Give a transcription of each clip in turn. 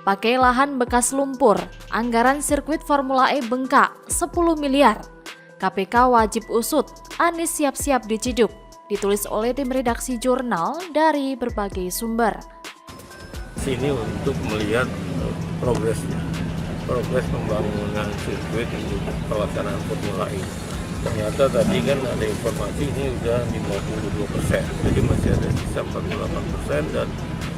Pakai lahan bekas lumpur, anggaran sirkuit Formula E bengkak 10 miliar. KPK wajib usut, Anies siap-siap diciduk. Ditulis oleh tim redaksi jurnal dari berbagai sumber. Sini untuk melihat progres pembangunan sirkuit untuk pelaksanaan Formula E. Ternyata tadi kan ada informasi ini sudah 52%, jadi masih ada sisa 48% dan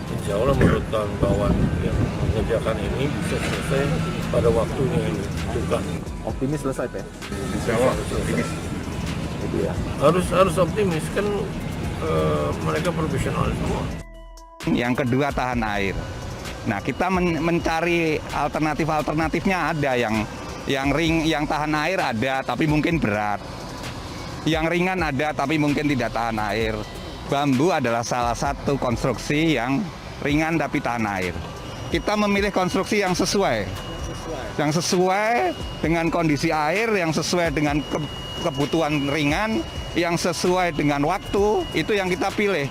insya Allah menurut kawan-kawan yang mengerjakan ini bisa selesai pada waktunya ini. Bukan. Optimis selesai, Pak? Insya Allah optimis. Gitu ya. Harus optimis kan mereka profesional semua. Yang kedua tahan air. Nah, kita mencari alternatifnya ada yang tahan air ada tapi mungkin berat. Yang ringan ada tapi mungkin tidak tahan air. Bambu adalah salah satu konstruksi yang ringan tapi tahan air. Kita memilih konstruksi yang sesuai. Yang sesuai dengan kondisi air, yang sesuai dengan kebutuhan ringan, yang sesuai dengan waktu, itu yang kita pilih.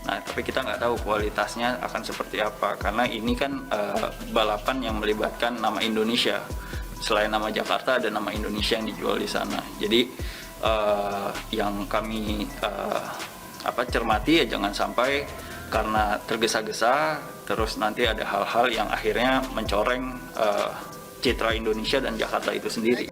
Nah, tapi kita nggak tahu kualitasnya akan seperti apa, karena ini kan balapan yang melibatkan nama Indonesia. Selain nama Jakarta, ada nama Indonesia yang dijual di sana. Jadi yang kami cermati ya jangan sampai karena tergesa-gesa, terus nanti ada hal-hal yang akhirnya mencoreng citra Indonesia dan Jakarta itu sendiri.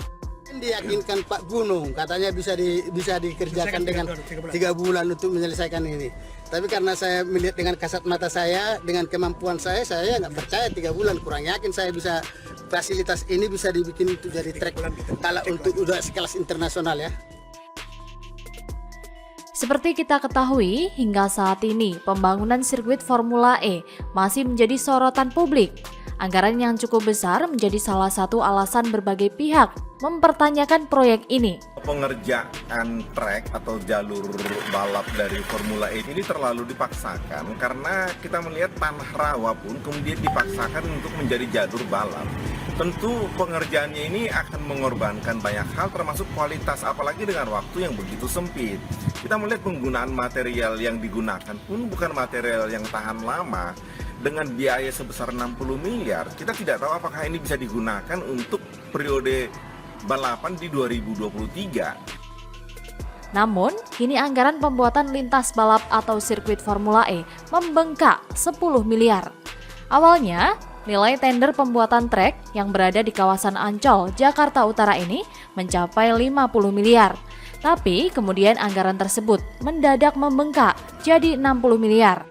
Diyakinkan Pak Gunung, katanya bisa dikerjakan dengan 3 bulan untuk menyelesaikan ini. Tapi karena saya melihat dengan kasat mata saya, dengan kemampuan saya nggak percaya 3 bulan. Kurang yakin saya bisa fasilitas ini bisa dibikin untuk jadi trek kalau untuk udah sekelas internasional ya. Seperti kita ketahui, hingga saat ini pembangunan sirkuit Formula E masih menjadi sorotan publik. Anggaran yang cukup besar menjadi salah satu alasan berbagai pihak mempertanyakan proyek ini. Pengerjaan trek atau jalur balap dari Formula E ini terlalu dipaksakan karena kita melihat tanah rawa pun kemudian dipaksakan untuk menjadi jalur balap. Tentu pengerjaannya ini akan mengorbankan banyak hal termasuk kualitas, apalagi dengan waktu yang begitu sempit. Kita melihat penggunaan material yang digunakan pun bukan material yang tahan lama. Dengan biaya sebesar 60 miliar, kita tidak tahu apakah ini bisa digunakan untuk periode balapan di 2023. Namun, kini anggaran pembuatan lintas balap atau sirkuit Formula E membengkak 10 miliar. Awalnya, nilai tender pembuatan trek yang berada di kawasan Ancol, Jakarta Utara ini mencapai 50 miliar. Tapi kemudian anggaran tersebut mendadak membengkak jadi 60 miliar.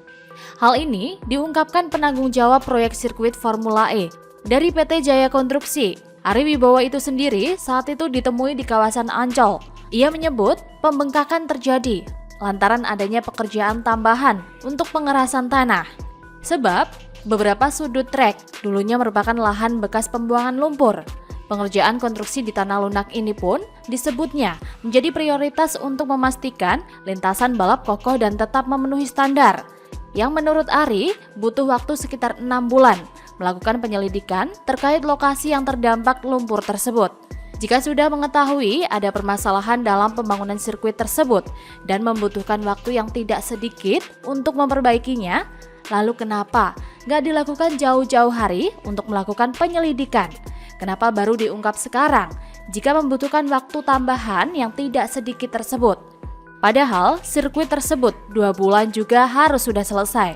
Hal ini diungkapkan penanggung jawab proyek sirkuit Formula E dari PT Jaya Konstruksi. Ari Wibowo itu sendiri saat itu ditemui di kawasan Ancol. Ia menyebut pembengkakan terjadi lantaran adanya pekerjaan tambahan untuk pengerasan tanah. Sebab beberapa sudut trek dulunya merupakan lahan bekas pembuangan lumpur. Pengerjaan konstruksi di tanah lunak ini pun disebutnya menjadi prioritas untuk memastikan lintasan balap kokoh dan tetap memenuhi standar. Yang menurut Ari butuh waktu sekitar 6 bulan melakukan penyelidikan terkait lokasi yang terdampak lumpur tersebut. Jika sudah mengetahui ada permasalahan dalam pembangunan sirkuit tersebut dan membutuhkan waktu yang tidak sedikit untuk memperbaikinya, lalu kenapa nggak dilakukan jauh-jauh hari untuk melakukan penyelidikan? Kenapa baru diungkap sekarang jika membutuhkan waktu tambahan yang tidak sedikit tersebut? Padahal sirkuit tersebut 2 bulan juga harus sudah selesai.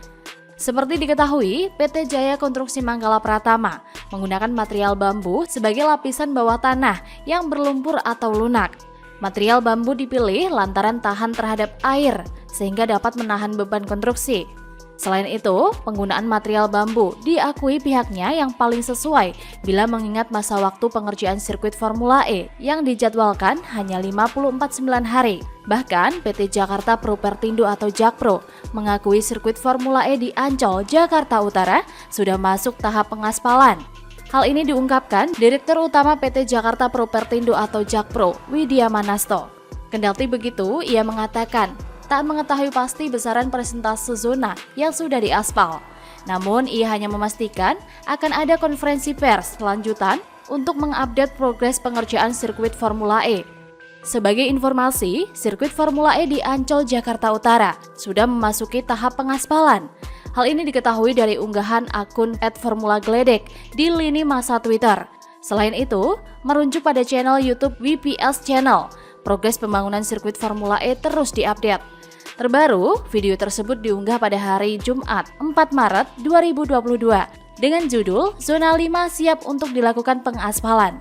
Seperti diketahui, PT Jaya Konstruksi Manggala Pratama menggunakan material bambu sebagai lapisan bawah tanah yang berlumpur atau lunak. Material bambu dipilih lantaran tahan terhadap air sehingga dapat menahan beban konstruksi. Selain itu, penggunaan material bambu diakui pihaknya yang paling sesuai bila mengingat masa waktu pengerjaan sirkuit Formula E yang dijadwalkan hanya 54,9 hari. Bahkan PT Jakarta Propertindo atau Jakpro mengakui sirkuit Formula E di Ancol, Jakarta Utara sudah masuk tahap pengaspalan. Hal ini diungkapkan Direktur Utama PT Jakarta Propertindo atau Jakpro, Widya Manasto. Kendati begitu, ia mengatakan tak mengetahui pasti besaran persentase zona yang sudah diaspal. Namun, ia hanya memastikan akan ada konferensi pers lanjutan untuk mengupdate progres pengerjaan sirkuit Formula E. Sebagai informasi, sirkuit Formula E di Ancol, Jakarta Utara sudah memasuki tahap pengaspalan. Hal ini diketahui dari unggahan akun @formulagledek di lini masa Twitter. Selain itu, merujuk pada channel YouTube WPS Channel, progres pembangunan sirkuit Formula E terus diupdate. Terbaru, video tersebut diunggah pada hari Jumat 4 Maret 2022 dengan judul Zona 5 siap untuk dilakukan pengaspalan.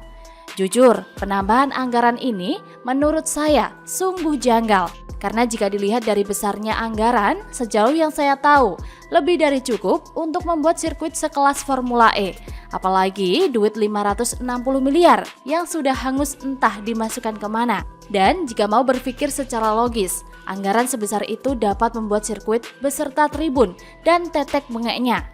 Jujur, penambahan anggaran ini menurut saya sungguh janggal. Karena jika dilihat dari besarnya anggaran, sejauh yang saya tahu, lebih dari cukup untuk membuat sirkuit sekelas Formula E. Apalagi duit 560 miliar yang sudah hangus entah dimasukkan kemana. Dan jika mau berpikir secara logis, anggaran sebesar itu dapat membuat sirkuit beserta tribun dan tetek bengeknya.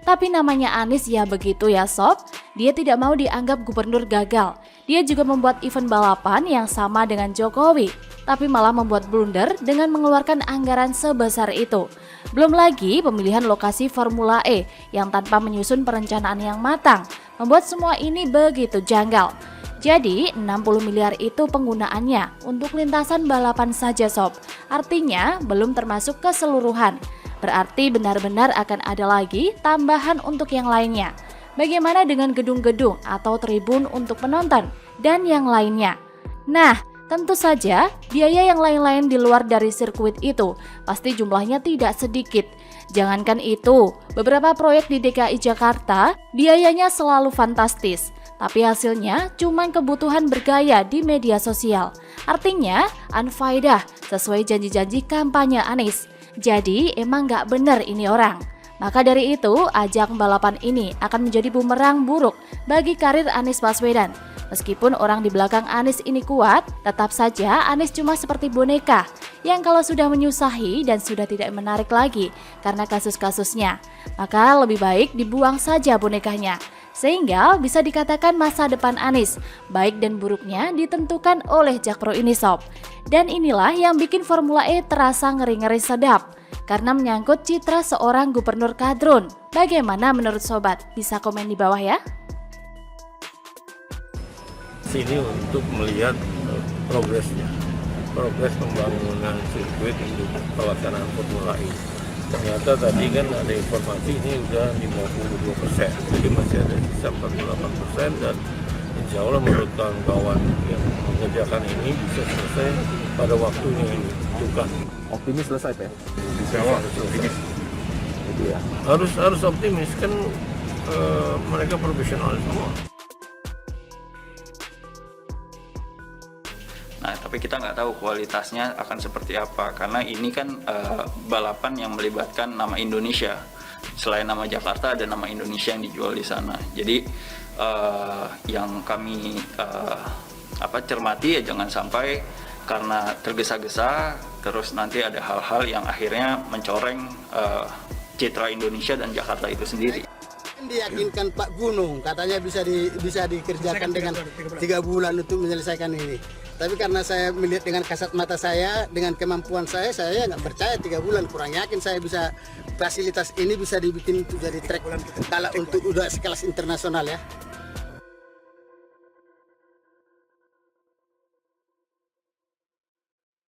Tapi namanya Anies ya begitu ya sob, dia tidak mau dianggap gubernur gagal. Dia juga membuat event balapan yang sama dengan Jokowi, tapi malah membuat blunder dengan mengeluarkan anggaran sebesar itu. Belum lagi pemilihan lokasi Formula E yang tanpa menyusun perencanaan yang matang, membuat semua ini begitu janggal. Jadi 60 miliar itu penggunaannya untuk lintasan balapan saja sob, artinya belum termasuk keseluruhan. Berarti benar-benar akan ada lagi tambahan untuk yang lainnya. Bagaimana dengan gedung-gedung atau tribun untuk penonton dan yang lainnya? Nah, tentu saja biaya yang lain-lain di luar dari sirkuit itu pasti jumlahnya tidak sedikit. Jangankan itu, beberapa proyek di DKI Jakarta biayanya selalu fantastis, tapi hasilnya cuma kebutuhan bergaya di media sosial. Artinya, unfaedah sesuai janji-janji kampanye Anies. Jadi emang gak bener ini orang. Maka dari itu, ajang balapan ini akan menjadi bumerang buruk bagi karir Anies Baswedan. Meskipun orang di belakang Anies ini kuat, tetap saja Anies cuma seperti boneka yang kalau sudah menyusahi dan sudah tidak menarik lagi karena kasus-kasusnya, maka lebih baik dibuang saja bonekanya. Sehingga bisa dikatakan masa depan Anies, baik dan buruknya ditentukan oleh Jakpro ini sob. Dan inilah yang bikin Formula E terasa ngeri-ngeri sedap, karena menyangkut citra seorang gubernur kadrun. Bagaimana menurut sobat? Bisa komen di bawah ya. Sini untuk melihat progres pembangunan sirkuit untuk pelaksanaan Formula E. Ternyata tadi kan ada informasi ini udah 52%, jadi masih ada sisa 48% dan insya Allah menurut kawan-kawan yang mengerjakan ini bisa selesai pada waktunya ini juga. Optimis selesai Pak? Insya Allah optimis. Ya. Harus optimis kan mereka profesional semua. Nah, tapi kita nggak tahu kualitasnya akan seperti apa, karena ini kan balapan yang melibatkan nama Indonesia. Selain nama Jakarta, ada nama Indonesia yang dijual di sana. Jadi yang kami cermati ya jangan sampai karena tergesa-gesa, terus nanti ada hal-hal yang akhirnya mencoreng citra Indonesia dan Jakarta itu sendiri. Diyakinkan Pak Gunung, katanya bisa dikerjakan dengan 3 bulan untuk menyelesaikan ini. Tapi karena saya melihat dengan kasat mata saya, dengan kemampuan saya nggak percaya 3 bulan. Kurang yakin saya bisa fasilitas ini bisa dibikin untuk jadi trek kalau untuk udah sekelas internasional ya.